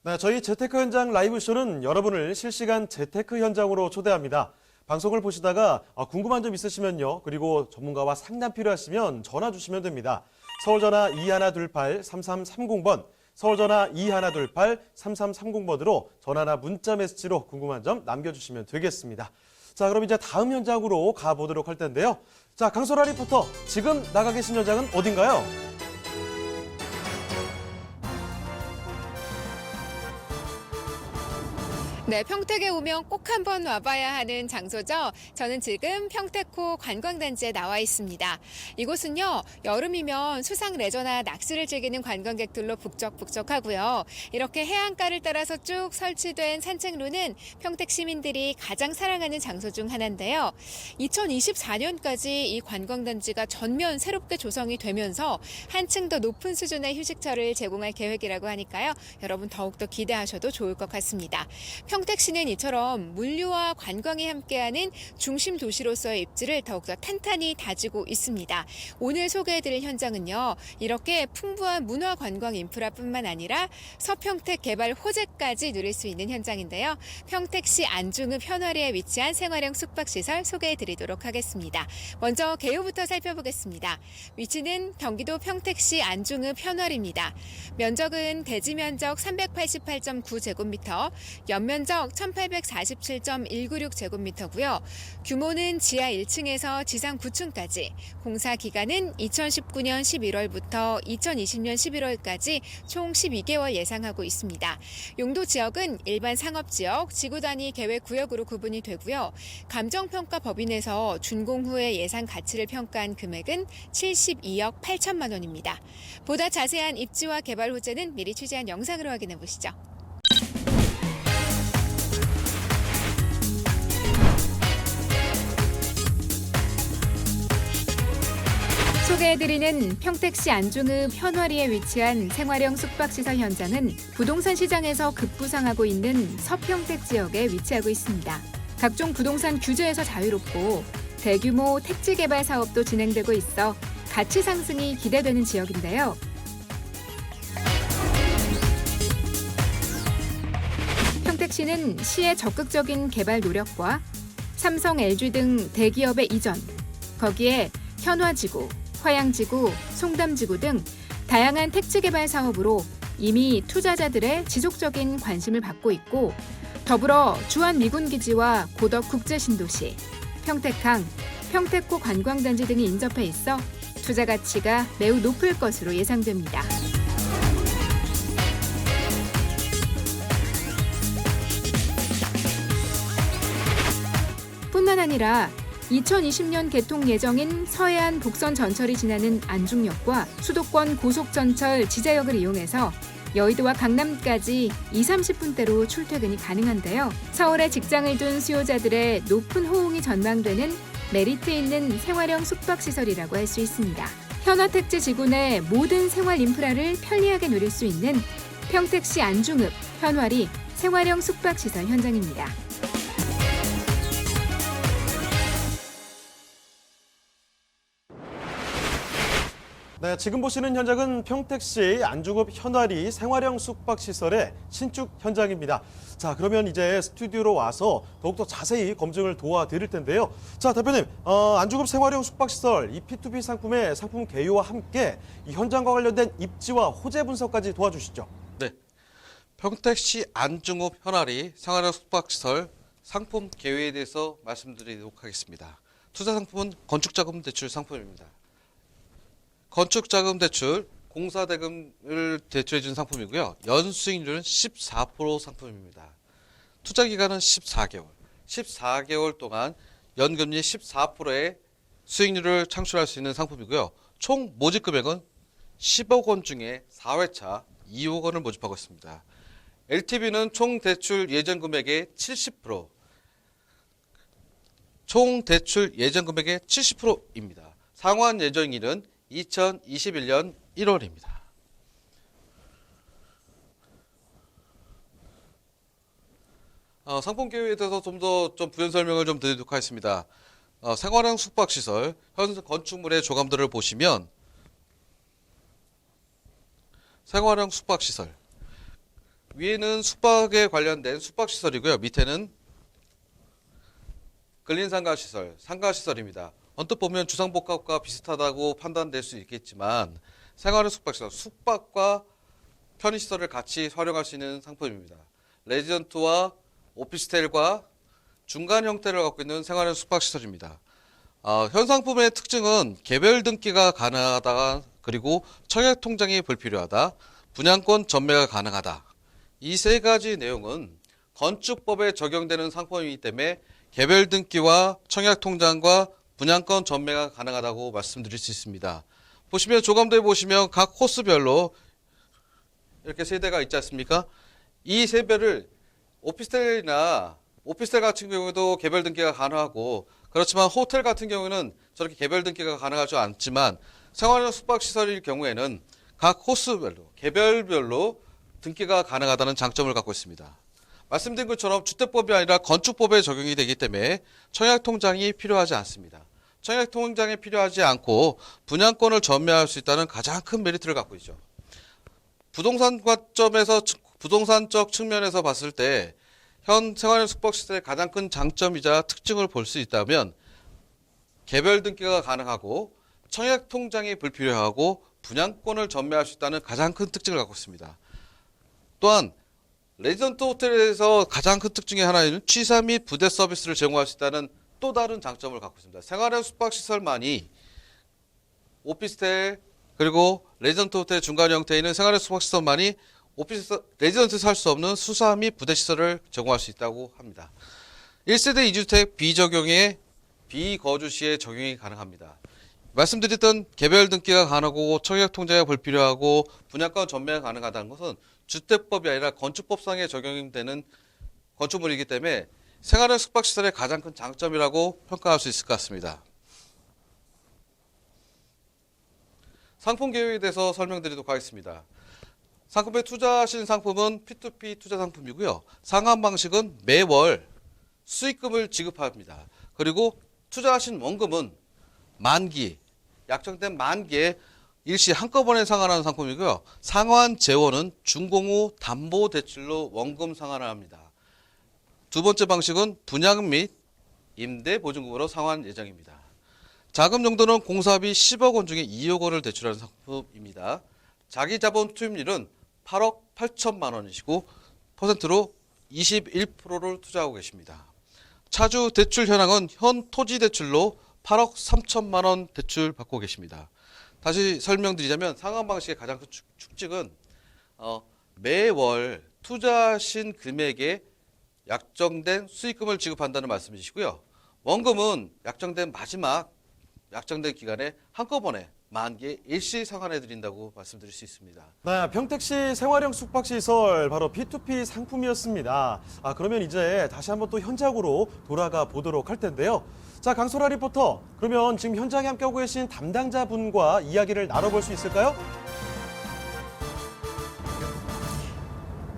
네, 저희 재테크 현장 라이브쇼는 여러분을 실시간 재테크 현장으로 초대합니다. 방송을 보시다가 궁금한 점 있으시면요. 그리고 전문가와 상담 필요하시면 전화 주시면 됩니다. 서울전화 2128-3330번, 서울전화 2128-3330번으로 전화나 문자 메시지로 궁금한 점 남겨주시면 되겠습니다. 자, 그럼 이제 다음 현장으로 가보도록 할 텐데요. 자, 강소라 리포터, 지금 나가 계신 현장은 어딘가요? 네, 평택에 오면 꼭 한번 와봐야 하는 장소죠. 저는 지금 평택호 관광단지에 나와 있습니다. 이곳은요, 여름이면 수상 레저나 낚시를 즐기는 관광객들로 북적북적하고요. 이렇게 해안가를 따라서 쭉 설치된 산책로는 평택 시민들이 가장 사랑하는 장소 중 하나인데요. 2024년까지 이 관광단지가 전면 새롭게 조성이 되면서 한층 더 높은 수준의 휴식처를 제공할 계획이라고 하니까요. 여러분 더욱더 기대하셔도 좋을 것 같습니다. 평택시는 이처럼 물류와 관광이 함께하는 중심 도시로서의 입지를 더욱더 탄탄히 다지고 있습니다. 오늘 소개해드릴 현장은요. 이렇게 풍부한 문화관광 인프라뿐만 아니라 서평택 개발 호재까지 누릴 수 있는 현장인데요. 평택시 안중읍 현화리에 위치한 생활형 숙박시설 소개해드리도록 하겠습니다. 먼저 개요부터 살펴보겠습니다. 위치는 경기도 평택시 안중읍 현화리입니다. 면적은 대지 면적 388.9제곱미터, 연면적 1847.196제곱미터고요. 규모는 지하 1층에서 지상 9층까지, 공사 기간은 2019년 11월부터 2020년 11월까지 총 12개월 예상하고 있습니다. 용도 지역은 일반 상업지역, 지구단위 계획구역으로 구분이 되고요. 감정평가법인에서 준공 후의 예상 가치를 평가한 금액은 72억 8천만 원입니다. 보다 자세한 입지와 개발 호재는 미리 취재한 영상으로 확인해 보시죠. 소개해드리는 평택시 안중읍 현화리에 위치한 생활형 숙박시설 현장은 부동산 시장에서 급부상하고 있는 서평택 지역에 위치하고 있습니다. 각종 부동산 규제에서 자유롭고 대규모 택지 개발 사업도 진행되고 있어 가치 상승이 기대되는 지역인데요. 평택시는 시의 적극적인 개발 노력과 삼성, LG 등 대기업의 이전, 거기에 현화지구, 화양지구, 송담지구 등 다양한 택지 개발 사업으로 이미 투자자들의 지속적인 관심을 받고 있고, 더불어 주한미군기지와 고덕 국제신도시, 평택항, 평택호 관광단지 등이 인접해 있어 투자 가치가 매우 높을 것으로 예상됩니다. 뿐만 아니라 2020년 개통 예정인 서해안 복선 전철이 지나는 안중역과 수도권 고속전철 지자역을 이용해서 여의도와 강남까지 20-30분대로 출퇴근이 가능한데요. 서울에 직장을 둔 수요자들의 높은 호응이 전망되는 메리트 있는 생활형 숙박시설이라고 할 수 있습니다. 현화택지 지구 내 모든 생활 인프라를 편리하게 누릴 수 있는 평택시 안중읍 현화리 생활형 숙박시설 현장입니다. 네, 지금 보시는 현장은 평택시 안중읍 현화리 생활형 숙박시설의 신축 현장입니다. 자, 그러면 이제 스튜디오로 와서 더욱더 자세히 검증을 도와드릴 텐데요. 자, 대표님, 안중읍 생활형 숙박시설 이 P2P 상품의 상품 개요와 함께 이 현장과 관련된 입지와 호재 분석까지 도와주시죠. 네, 평택시 안중읍 현화리 생활형 숙박시설 상품 개요에 대해서 말씀드리도록 하겠습니다. 투자 상품은 건축자금 대출 상품입니다. 건축자금 대출, 공사대금을 대출해준 상품이고요. 연수익률은 14% 상품입니다. 투자기간은 14개월. 14개월 동안 연금리 14%의 수익률을 창출할 수 있는 상품이고요. 총 모집금액은 10억 원 중에 4회차 2억 원을 모집하고 있습니다. LTV는 총 대출 예정 금액의 70%, 총 대출 예정 금액의 70%입니다. 상환 예정일은 2021년 1월입니다. 상품 개요에 대해서 좀 더 부연 설명을 좀 드리도록 하겠습니다. 생활형 숙박시설, 현 건축물의 조감들을 보시면 생활형 숙박시설, 위에는 숙박에 관련된 숙박시설이고요. 밑에는 근린상가시설, 상가시설입니다. 언뜻 보면 주상복합과 비슷하다고 판단될 수 있겠지만 생활형 숙박시설, 숙박과 편의시설을 같이 활용할 수 있는 상품입니다. 레지던트와 오피스텔과 중간 형태를 갖고 있는 생활형 숙박시설입니다. 현 상품의 특징은 개별 등기가 가능하다, 그리고 청약 통장이 불필요하다, 분양권 전매가 가능하다. 이 세 가지 내용은 건축법에 적용되는 상품이기 때문에 개별 등기와 청약 통장과 분양권 전매가 가능하다고 말씀드릴 수 있습니다. 보시면 조감도에 보시면 각 코스별로 이렇게 세대가 있지 않습니까? 이 세대를 오피스텔 같은 경우에도 개별 등기가 가능하고, 그렇지만 호텔 같은 경우에는 저렇게 개별 등기가 가능하지 않지만 생활형 숙박시설일 경우에는 각 코스별로 개별별로 등기가 가능하다는 장점을 갖고 있습니다. 말씀드린 것처럼 주택법이 아니라 건축법에 적용이 되기 때문에 청약통장이 필요하지 않습니다. 청약통장이 필요하지 않고 분양권을 전매할 수 있다는 가장 큰 메리트를 갖고 있죠. 부동산 관점에서, 부동산적 측면에서 봤을 때 현 생활형 숙박시설의 가장 큰 장점이자 특징을 볼 수 있다면 개별 등기가 가능하고 청약통장이 불필요하고 분양권을 전매할 수 있다는 가장 큰 특징을 갖고 있습니다. 또한 레지던트 호텔에서 가장 큰 특징 의 하나는 취사 및 부대 서비스를 제공할 수 있다는 또 다른 장점을 갖고 있습니다. 생활형 숙박시설만이 오피스텔 그리고 레지던트 호텔 중간 형태에 있는 생활형 숙박시설만이 레지던트에서 할 수 없는 수사 및 부대 시설을 제공할 수 있다고 합니다. 1세대 2주택 비적용의 비거주 시에 적용이 가능합니다. 말씀드렸던 개별 등기가 가능하고 청약 통장이 불필요하고 분양권 전매가 가능하다는 것은 주택법이 아니라 건축법상에 적용되는 건축물이기 때문에 생활형 숙박시설의 가장 큰 장점이라고 평가할 수 있을 것 같습니다. 상품 계획에 대해서 설명드리도록 하겠습니다. 상품에 투자하신 상품은 P2P 투자 상품이고요. 상환 방식은 매월 수익금을 지급합니다. 그리고 투자하신 원금은 만기, 약정된 만기에 일시 한꺼번에 상환하는 상품이고요. 상환 재원은 준공 후 담보대출로 원금 상환을 합니다. 두 번째 방식은 분양 및 임대 보증금으로 상환 예정입니다. 자금 정도는 공사비 10억 원 중에 2억 원을 대출하는 상품입니다. 자기 자본 투입률은 8억 8천만 원이시고 퍼센트로 21%를 투자하고 계십니다. 차주 대출 현황은 현 토지 대출로 8억 3천만 원 대출 받고 계십니다. 다시 설명드리자면 상환 방식의 가장 큰 특징은 매월 투자하신 금액에 약정된 수익금을 지급한다는 말씀이시고요. 원금은 약정된 기간에 한꺼번에 만기에 일시 상환해 드린다고 말씀드릴 수 있습니다. 네, 평택시 생활형 숙박시설 바로 P2P 상품이었습니다. 그러면 이제 다시 한번 또 현장으로 돌아가 보도록 할 텐데요. 자, 강소라 리포터, 그러면 지금 현장에 함께하고 계신 담당자분과 이야기를 나눠볼 수 있을까요?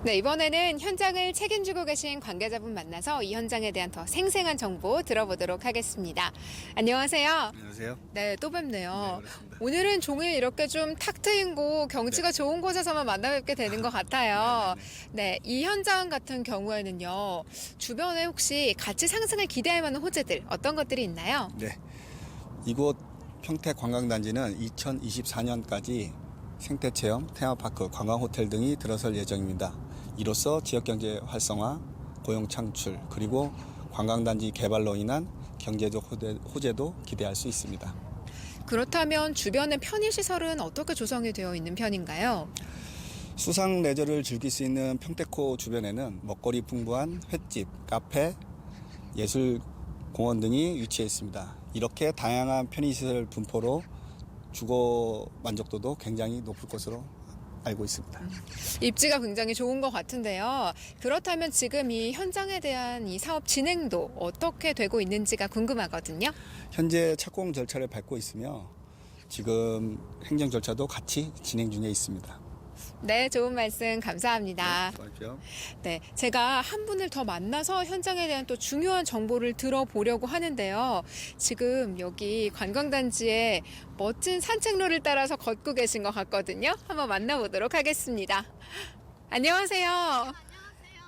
네, 이번에는 현장을 책임지고 계신 관계자분 만나서 이 현장에 대한 더 생생한 정보 들어보도록 하겠습니다. 안녕하세요. 안녕하세요. 네, 또 뵙네요. 네, 그렇습니다. 오늘은 종일 이렇게 좀 탁 트인 곳, 경치가 좋은 곳에서만 만나뵙게 되는 것 같아요. 네, 이 현장 같은 경우에는요, 주변에 혹시 가치 상승을 기대할 만한 호재들 어떤 것들이 있나요? 네. 이곳 평택 관광단지는 2024년까지 생태체험, 테마파크, 관광호텔 등이 들어설 예정입니다. 이로써 지역경제 활성화, 고용 창출, 그리고 관광단지 개발로 인한 경제적 호재도 기대할 수 있습니다. 그렇다면 주변의 편의시설은 어떻게 조성이 되어 있는 편인가요? 수상 레저를 즐길 수 있는 평택호 주변에는 먹거리 풍부한 횟집, 카페, 예술공원 등이 위치해 있습니다. 이렇게 다양한 편의시설 분포로 주거 만족도도 굉장히 높을 것으로 알고 있습니다. 입지가 굉장히 좋은 것 같은데요. 그렇다면 지금 이 현장에 대한 이 사업 진행도 어떻게 되고 있는지가 궁금하거든요. 현재 착공 절차를 밟고 있으며 지금 행정 절차도 같이 진행 중에 있습니다. 네, 좋은 말씀 감사합니다. 수고하십시오. 네, 제가 한 분을 더 만나서 현장에 대한 또 중요한 정보를 들어보려고 하는데요. 지금 여기 관광단지에 멋진 산책로를 따라서 걷고 계신 것 같거든요. 한번 만나보도록 하겠습니다. 안녕하세요.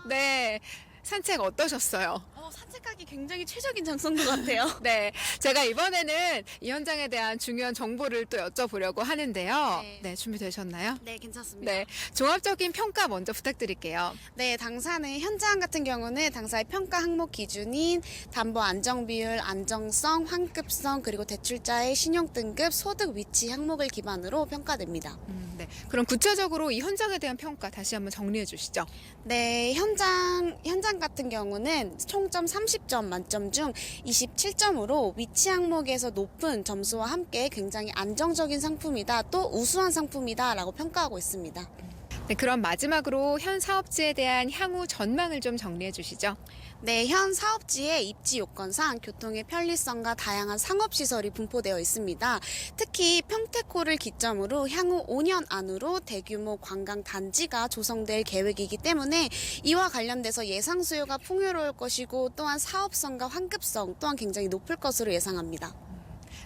네. 산책 어떠셨어요? 산책하기 굉장히 최적인 장소인 것 같아요. 네. 제가 이번에는 이 현장에 대한 중요한 정보를 또 여쭤보려고 하는데요. 네. 네, 준비되셨나요? 네, 괜찮습니다. 네. 종합적인 평가 먼저 부탁드릴게요. 네, 당사는 현장 같은 경우는 당사의 평가 항목 기준인 담보 안정 비율, 안정성, 환급성, 그리고 대출자의 신용 등급, 소득 위치 항목을 기반으로 평가됩니다. 네. 그럼 구체적으로 이 현장에 대한 평가 다시 한번 정리해 주시죠. 네, 현장 같은 경우는 총점 30점 만점 중 27점으로 위치 항목에서 높은 점수와 함께 굉장히 안정적인 상품이다, 또 우수한 상품이다라고 평가하고 있습니다. 네, 그럼 마지막으로 현 사업지에 대한 향후 전망을 좀 정리해 주시죠. 네, 현 사업지의 입지 요건상 교통의 편리성과 다양한 상업시설이 분포되어 있습니다. 특히 평택호를 기점으로 향후 5년 안으로 대규모 관광단지가 조성될 계획이기 때문에 이와 관련돼서 예상 수요가 풍요로울 것이고 또한 사업성과 환급성 또한 굉장히 높을 것으로 예상합니다.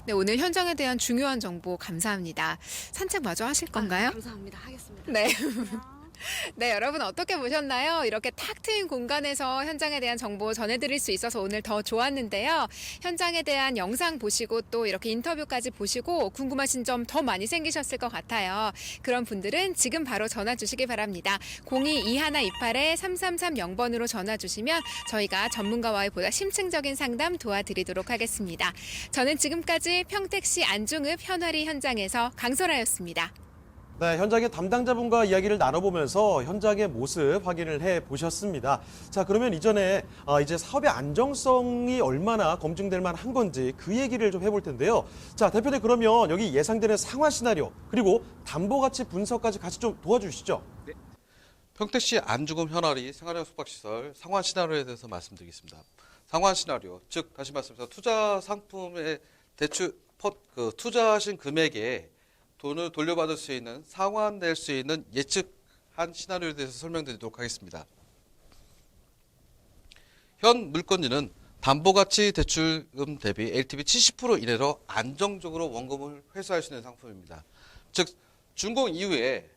네, 오늘 현장에 대한 중요한 정보 감사합니다. 산책 마저 하실 건가요? 감사합니다. 하겠습니다. 네. 네, 여러분 어떻게 보셨나요? 이렇게 탁 트인 공간에서 현장에 대한 정보 전해드릴 수 있어서 오늘 더 좋았는데요. 현장에 대한 영상 보시고 또 이렇게 인터뷰까지 보시고 궁금하신 점 더 많이 생기셨을 것 같아요. 그런 분들은 지금 바로 전화 주시기 바랍니다. 02-2128-3330번으로 전화 주시면 저희가 전문가와의 보다 심층적인 상담 도와드리도록 하겠습니다. 저는 지금까지 평택시 안중읍 현화리 현장에서 강설아였습니다. 네, 현장의 담당자분과 이야기를 나눠보면서 현장의 모습 확인을 해 보셨습니다. 자, 그러면 이전에 이제 사업의 안정성이 얼마나 검증될 만한 건지 그 얘기를 좀 해볼 텐데요. 자, 대표님 그러면 여기 예상되는 상환 시나리오 그리고 담보 가치 분석까지 같이 좀 도와주시죠. 평택시 안중읍 현아리 생활형 숙박시설 상환 시나리오에 대해서 말씀드리겠습니다. 상환 시나리오, 즉 다시 말씀드려서 투자 상품의 투자하신 금액에 돈을 돌려받을 수 있는, 상환될 수 있는 예측한 시나리오에 대해서 설명드리도록 하겠습니다. 현 물건지는 담보가치 대출금 대비 LTV 70% 이내로 안정적으로 원금을 회수할 수 있는 상품입니다. 즉 준공 이후에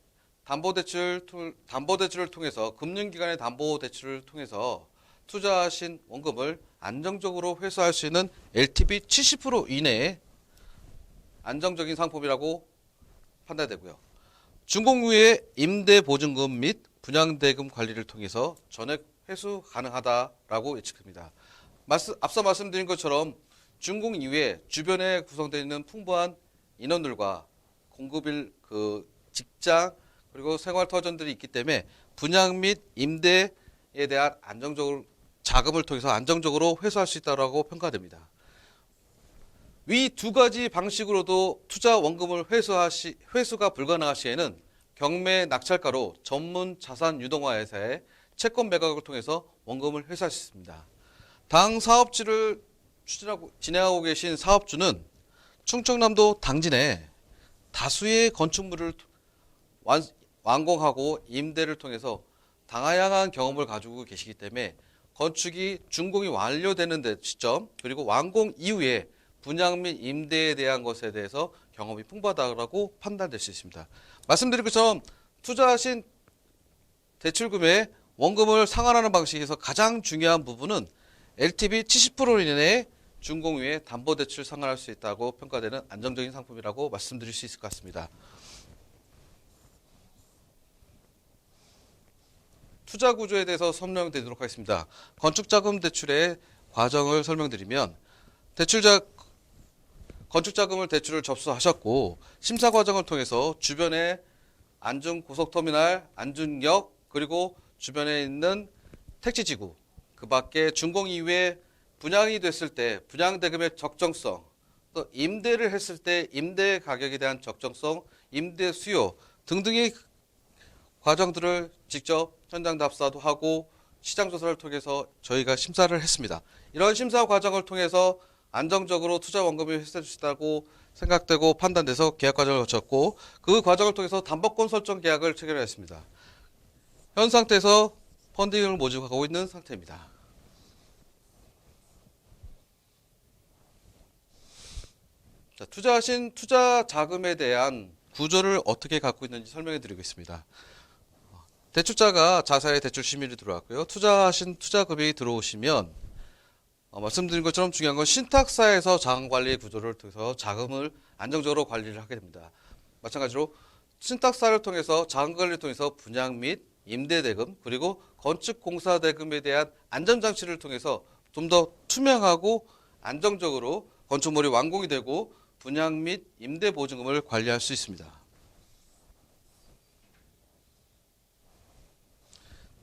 담보대출을 통해서 금융기관의 담보대출을 통해서 투자하신 원금을 안정적으로 회수할 수 있는 LTV 70% 이내의 안정적인 상품이라고 판단되고요. 준공 후에 임대보증금 및 분양대금 관리를 통해서 전액 회수 가능하다라고 예측합니다. 앞서 말씀드린 것처럼 준공 이후에 주변에 구성되어 있는 풍부한 인원들과 공급일 직장 그리고 생활터전들이 있기 때문에 분양 및 임대에 대한 자금을 통해서 안정적으로 회수할 수 있다고 평가됩니다. 위 두 가지 방식으로도 투자 원금을 회수가 불가능할 시에는 경매 낙찰가로 전문 자산 유동화 회사의 채권 매각을 통해서 원금을 회수할 수 있습니다. 당 사업지를 진행하고 계신 사업주는 충청남도 당진에 다수의 건축물을 완공하고 임대를 통해서 다양한 경험을 가지고 계시기 때문에 건축이 준공이 완료되는 시점 그리고 완공 이후에 분양 및 임대에 대한 것에 대해서 경험이 풍부하다고 판단될 수 있습니다. 말씀드린 것처럼 투자하신 대출금의 원금을 상환하는 방식에서 가장 중요한 부분은 LTV 70% 이내에 준공 후에 담보대출 상환할 수 있다고 평가되는 안정적인 상품이라고 말씀드릴 수 있을 것 같습니다. 투자 구조에 대해서 설명드리도록 하겠습니다. 건축자금 대출의 과정을 설명드리면 건축자금을 대출을 접수하셨고 심사 과정을 통해서 주변에 안중 고속터미널, 안중역 그리고 주변에 있는 택지지구 그 밖에 준공 이후에 분양이 됐을 때 분양 대금의 적정성 또 임대를 했을 때 임대 가격에 대한 적정성, 임대 수요 등등의 과정들을 직접 현장 답사도 하고 시장 조사를 통해서 저희가 심사를 했습니다. 이런 심사 과정을 통해서 안정적으로 투자 원금이 회수될 수 있다고 생각되고 판단돼서 계약 과정을 거쳤고 그 과정을 통해서 담보권 설정 계약을 체결했습니다. 현 상태에서 펀딩을 모집하고 있는 상태입니다. 자, 투자하신 투자 자금에 대한 구조를 어떻게 갖고 있는지 설명해 드리겠습니다. 대출자가 자사에 대출 심의를 들어왔고요. 투자하신 투자 금액이 들어오시면 말씀드린 것처럼 중요한 건 신탁사에서 자금관리 구조를 통해서 자금을 안정적으로 관리를 하게 됩니다. 마찬가지로 신탁사를 통해서 자금관리를 통해서 분양 및 임대대금 그리고 건축공사대금에 대한 안전장치를 통해서 좀 더 투명하고 안정적으로 건축물이 완공이 되고 분양 및 임대보증금을 관리할 수 있습니다.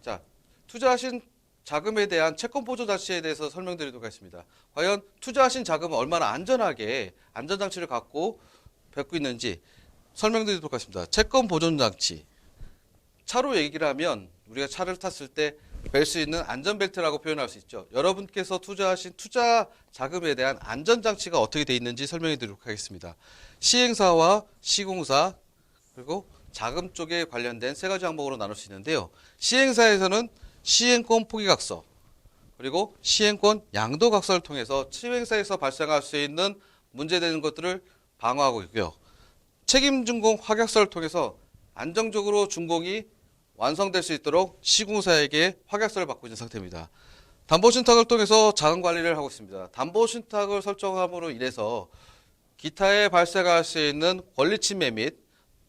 자, 투자하신 자금에 대한 채권 보존 장치에 대해서 설명드리도록 하겠습니다. 과연 투자하신 자금은 얼마나 안전하게 안전장치를 갖고 있는지 설명드리도록 하겠습니다. 채권 보존 장치. 차로 얘기를 하면 우리가 차를 탔을 때 벨 수 있는 안전벨트라고 표현할 수 있죠. 여러분께서 투자하신 투자 자금에 대한 안전장치가 어떻게 되어 있는지 설명해 드리도록 하겠습니다. 시행사와 시공사 그리고 자금 쪽에 관련된 세 가지 항목으로 나눌 수 있는데요. 시행사에서는 시행권 포기각서 그리고 시행권 양도각서를 통해서 시행사에서 발생할 수 있는 문제되는 것들을 방어하고 있고요. 책임준공 확약서를 통해서 안정적으로 준공이 완성될 수 있도록 시공사에게 확약서를 받고 있는 상태입니다. 담보신탁을 통해서 자금관리를 하고 있습니다. 담보신탁을 설정함으로 인해서 기타에 발생할 수 있는 권리침해 및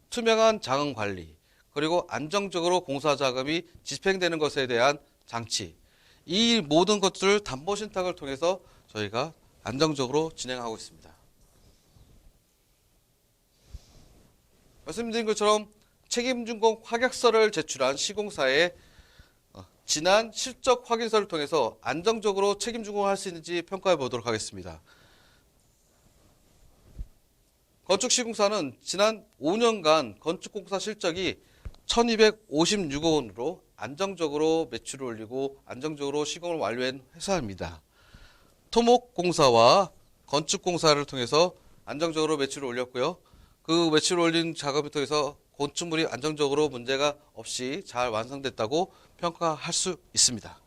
투명한 자금관리 그리고 안정적으로 공사자금이 집행되는 것에 대한 장치 이 모든 것들을 담보신탁을 통해서 저희가 안정적으로 진행하고 있습니다. 말씀드린 것처럼 책임준공 확약서를 제출한 시공사의 지난 실적 확인서를 통해서 안정적으로 책임준공을 할 수 있는지 평가해 보도록 하겠습니다. 건축시공사는 지난 5년간 건축공사 실적이 1256억 원으로 안정적으로 매출을 올리고 안정적으로 시공을 완료한 회사입니다. 토목공사와 건축공사를 통해서 안정적으로 매출을 올렸고요. 그 매출을 올린 작업을 통해서 건축물이 안정적으로 문제가 없이 잘 완성됐다고 평가할 수 있습니다.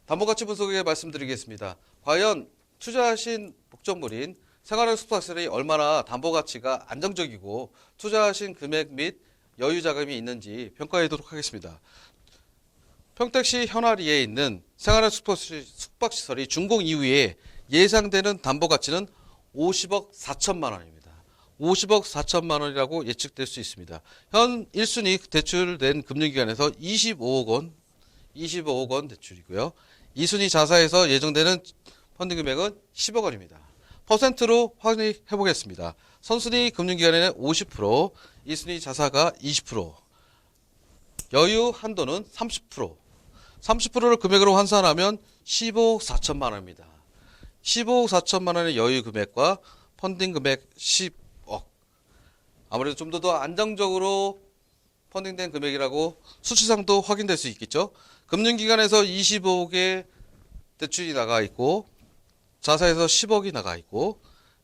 담보가치 분석에 말씀드리겠습니다. 과연 투자하신 목적물인 생활형 숙박시설이 얼마나 담보가치가 안정적이고 투자하신 금액 및 여유 자금이 있는지 평가하도록 하겠습니다. 평택시 현아리에 있는 생활형 숙박시설이 준공 이후에 예상되는 담보가치는 50억 4천만 원입니다. 50억 4천만 원이라고 예측될 수 있습니다. 현 1순위 대출된 금융기관에서 25억 원 대출이고요. 2순위 자사에서 예정되는 펀딩 금액은 10억 원입니다. 퍼센트로 확인해 보겠습니다. 선순위 금융기관에는 50%, 2순위 자사가 20%, 여유 한도는 30%, 30%를 금액으로 환산하면 15억 4천만 원입니다. 15억 4천만 원의 여유 금액과 펀딩 금액 10억. 아무래도 좀 더 안정적으로 펀딩된 금액이라고 수치상도 확인될 수 있겠죠. 금융기관에서 25억의 대출이 나가 있고 자사에서 10억이 나가 있고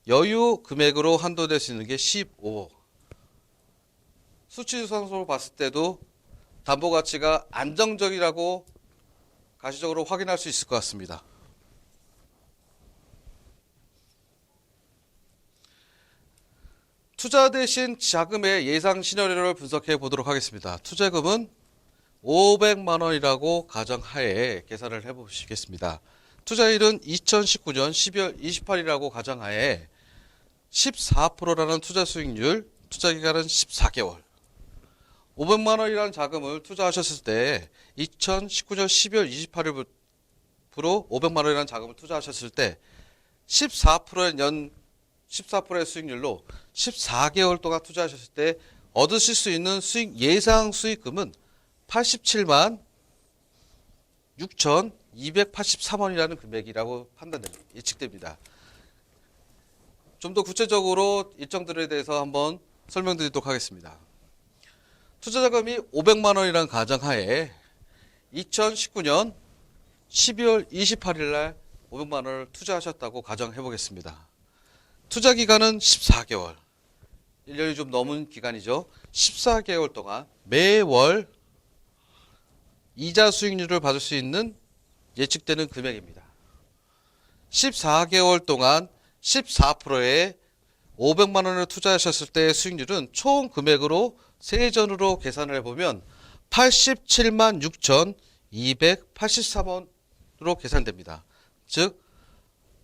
여유 금액으로 한도될 수 있는 게 15억. 수치상으로 봤을 때도 담보가치가 안정적이라고 가시적으로 확인할 수 있을 것 같습니다. 투자 대신 자금의 예상 시나리오를 분석해 보도록 하겠습니다. 투자금은 500만 원이라고 가정하에 계산을 해보시겠습니다. 투자일은 2019년 12월 28일이라고 가정하에 14%라는 투자 수익률, 투자기간은 14개월. 500만 원이라는 자금을 투자하셨을 때 2019년 12월 28일부로 500만 원이라는 자금을 투자하셨을 때 14%의 수익률로 14개월 동안 투자하셨을 때 얻으실 수 있는 예상 수익금은 87만 6,283원이라는 금액이라고 예측됩니다. 좀 더 구체적으로 일정들에 대해서 한번 설명드리도록 하겠습니다. 투자자금이 500만 원이라는 가정하에 2019년 12월 28일 날 500만 원을 투자하셨다고 가정해 보겠습니다. 투자 기간은 14개월. 1년이 좀 넘은 기간이죠. 14개월 동안 매월 이자 수익률을 받을 수 있는 예측되는 금액입니다. 14개월 동안 14%의 500만 원을 투자하셨을 때의 수익률은 총 금액으로 세전으로 계산을 해보면 87만 6,284원으로 계산됩니다. 즉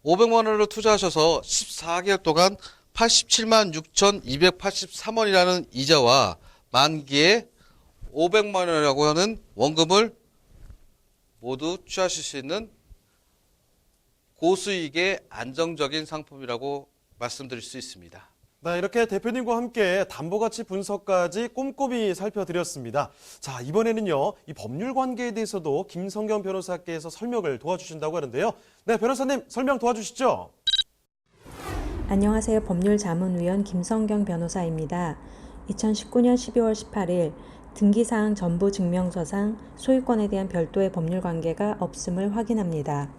500만 원을 투자하셔서 14개월 동안 87만 6,283원이라는 이자와 만기에 500만 원이라고 하는 원금을 모두 취하실 수 있는 고수익의 안정적인 상품이라고 말씀드릴 수 있습니다. 네, 이렇게 대표님과 함께 담보가치 분석까지 꼼꼼히 살펴드렸습니다. 자, 이번에는요, 이 법률 관계에 대해서도 김성경 변호사께서 설명을 도와주신다고 하는데요. 네, 변호사님 설명 도와주시죠. 안녕하세요. 법률자문위원 김성경 변호사입니다. 2019년 12월 18일 등기사항 전부 증명서상 소유권에 대한 별도의 법률 관계가 없음을 확인합니다.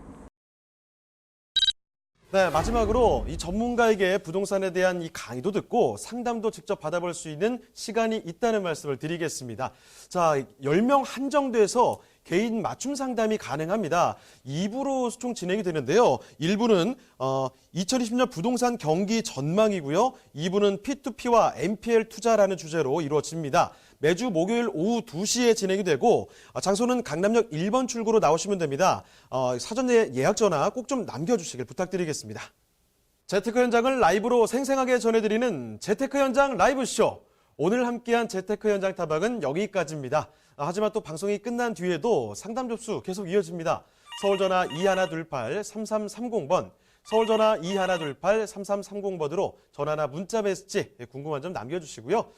네, 마지막으로 이 전문가에게 부동산에 대한 이 강의도 듣고 상담도 직접 받아볼 수 있는 시간이 있다는 말씀을 드리겠습니다. 자, 10명 한정돼서 개인 맞춤 상담이 가능합니다. 2부로 총 진행이 되는데요. 1부는 2020년 부동산 경기 전망이고요. 2부는 P2P와 NPL 투자라는 주제로 이루어집니다. 매주 목요일 오후 2시에 진행이 되고 장소는 강남역 1번 출구로 나오시면 됩니다. 사전 예약 전화 꼭 좀 남겨주시길 부탁드리겠습니다. 재테크 현장을 라이브로 생생하게 전해드리는 재테크 현장 라이브쇼. 오늘 함께한 재테크 현장 탐방은 여기까지입니다. 하지만 또 방송이 끝난 뒤에도 상담 접수 계속 이어집니다. 서울전화 2128-3330번, 서울전화 2128-3330번으로 전화나 문자 메시지 궁금한 점 남겨주시고요.